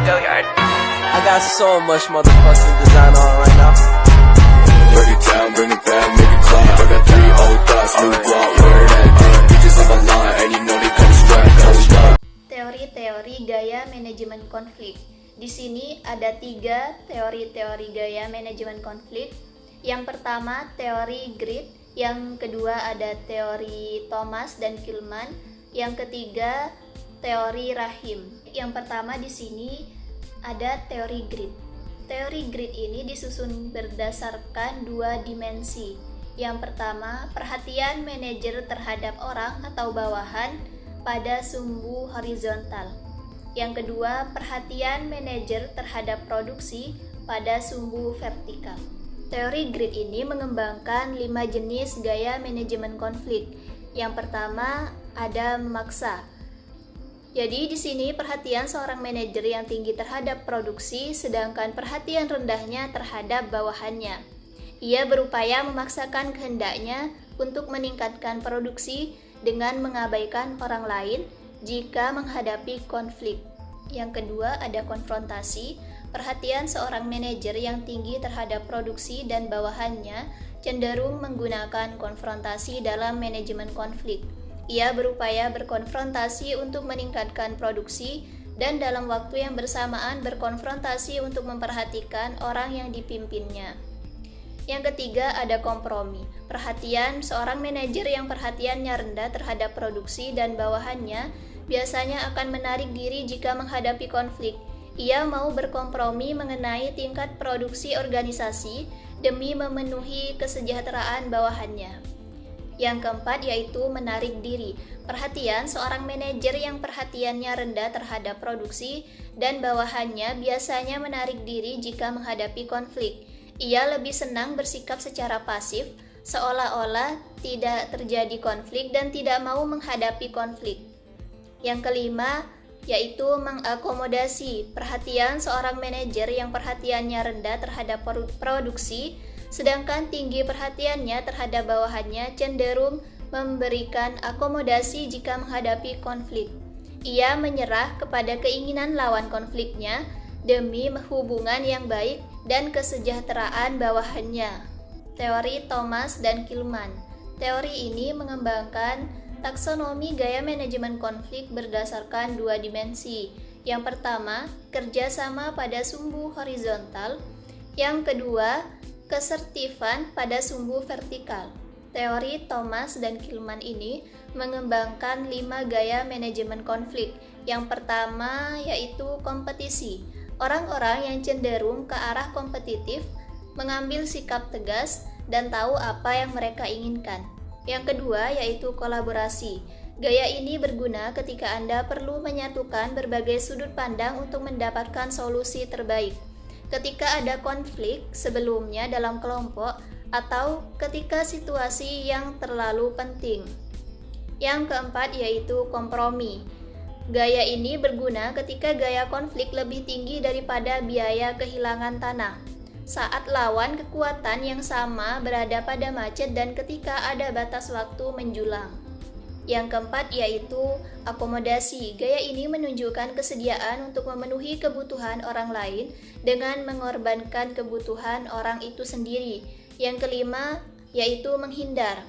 Gilliard. I got so much motherfucking design on right now. Break it down, bring it back, make it clap. I got 3 old thoughts, new guap, where that thing. Bitches on my line, and you know they come strapped, hold up. Teori-teori gaya manajemen konflik. Di sini ada 3 teori-teori gaya manajemen konflik. Yang pertama teori Grid, yang kedua ada teori Thomas dan Kilman, yang ketiga teori Rahim. Yang pertama di sini ada teori Grid. Teori Grid ini disusun berdasarkan 2 dimensi. Yang pertama, perhatian manajer terhadap orang atau bawahan pada sumbu horizontal. Yang kedua, perhatian manajer terhadap produksi pada sumbu vertikal. Teori Grid ini mengembangkan 5 jenis gaya manajemen konflik. Yang pertama, ada memaksa. Jadi di sini perhatian seorang manajer yang tinggi terhadap produksi, sedangkan perhatian rendahnya terhadap bawahannya. Ia berupaya memaksakan kehendaknya untuk meningkatkan produksi dengan mengabaikan orang lain jika menghadapi konflik. Yang kedua ada konfrontasi. Perhatian seorang manajer yang tinggi terhadap produksi dan bawahannya cenderung menggunakan konfrontasi dalam manajemen konflik. Ia berupaya berkonfrontasi untuk meningkatkan produksi dan dalam waktu yang bersamaan berkonfrontasi untuk memperhatikan orang yang dipimpinnya. Yang ketiga ada kompromi. Perhatian seorang manajer yang perhatiannya rendah terhadap produksi dan bawahannya biasanya akan menarik diri jika menghadapi konflik. Ia mau berkompromi mengenai tingkat produksi organisasi demi memenuhi kesejahteraan bawahannya. Yang keempat yaitu menarik diri. Perhatian seorang manajer yang perhatiannya rendah terhadap produksi dan bawahannya biasanya menarik diri jika menghadapi konflik. Ia lebih senang bersikap secara pasif, seolah-olah tidak terjadi konflik dan tidak mau menghadapi konflik. Yang kelima yaitu mengakomodasi. Perhatian seorang manajer yang perhatiannya rendah terhadap produksi sedangkan tinggi perhatiannya terhadap bawahannya cenderung memberikan akomodasi jika menghadapi konflik. Ia menyerah kepada keinginan lawan konfliknya demi hubungan yang baik dan kesejahteraan bawahannya. Teori Thomas dan Kilman. Teori ini mengembangkan taksonomi gaya manajemen konflik berdasarkan 2 dimensi. Yang pertama, kerjasama pada sumbu horizontal. Yang kedua, kesertifan pada sumbu vertikal. Teori Thomas dan Kilman ini mengembangkan 5 gaya manajemen konflik. Yang pertama yaitu kompetisi. Orang-orang yang cenderung ke arah kompetitif mengambil sikap tegas dan tahu apa yang mereka inginkan. Yang kedua yaitu kolaborasi. Gaya ini berguna ketika Anda perlu menyatukan berbagai sudut pandang untuk mendapatkan solusi terbaik. Ketika ada konflik sebelumnya dalam kelompok atau ketika situasi yang terlalu penting. Yang keempat yaitu kompromi. Gaya ini berguna ketika gaya konflik lebih tinggi daripada biaya kehilangan tanah. Saat lawan kekuatan yang sama berada pada macet dan ketika ada batas waktu menjulang. Yang keempat yaitu akomodasi. Gaya ini menunjukkan kesediaan untuk memenuhi kebutuhan orang lain dengan mengorbankan kebutuhan orang itu sendiri. Yang kelima yaitu menghindar.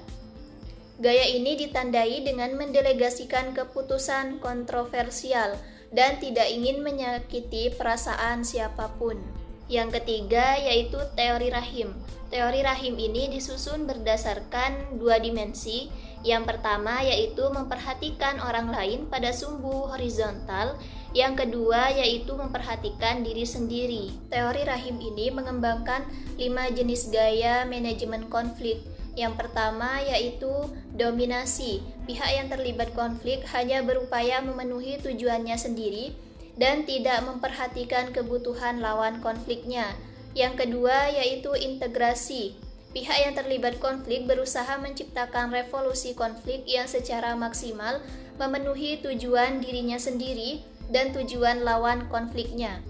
Gaya ini ditandai dengan mendelegasikan keputusan kontroversial dan tidak ingin menyakiti perasaan siapapun. Yang ketiga yaitu teori Rahim. Teori Rahim ini disusun berdasarkan 2 dimensi. Yang pertama yaitu memperhatikan orang lain pada sumbu horizontal. Yang kedua yaitu memperhatikan diri sendiri. Teori Rahim ini mengembangkan 5 jenis gaya manajemen konflik. Yang pertama yaitu dominasi. Pihak yang terlibat konflik hanya berupaya memenuhi tujuannya sendiri dan tidak memperhatikan kebutuhan lawan konfliknya. Yang kedua yaitu integrasi. Pihak yang terlibat konflik berusaha menciptakan revolusi konflik yang secara maksimal memenuhi tujuan dirinya sendiri dan tujuan lawan konfliknya.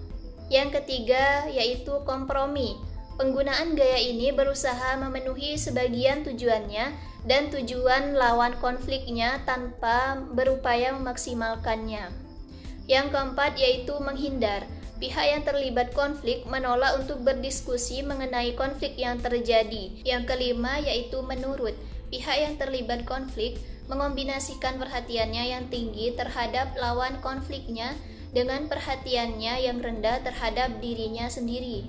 Yang ketiga yaitu kompromi. Penggunaan gaya ini berusaha memenuhi sebagian tujuannya dan tujuan lawan konfliknya tanpa berupaya memaksimalkannya. Yang keempat yaitu menghindar. Pihak yang terlibat konflik menolak untuk berdiskusi mengenai konflik yang terjadi. Yang kelima yaitu menurut. Pihak yang terlibat konflik mengombinasikan perhatiannya yang tinggi terhadap lawan konfliknya dengan perhatiannya yang rendah terhadap dirinya sendiri.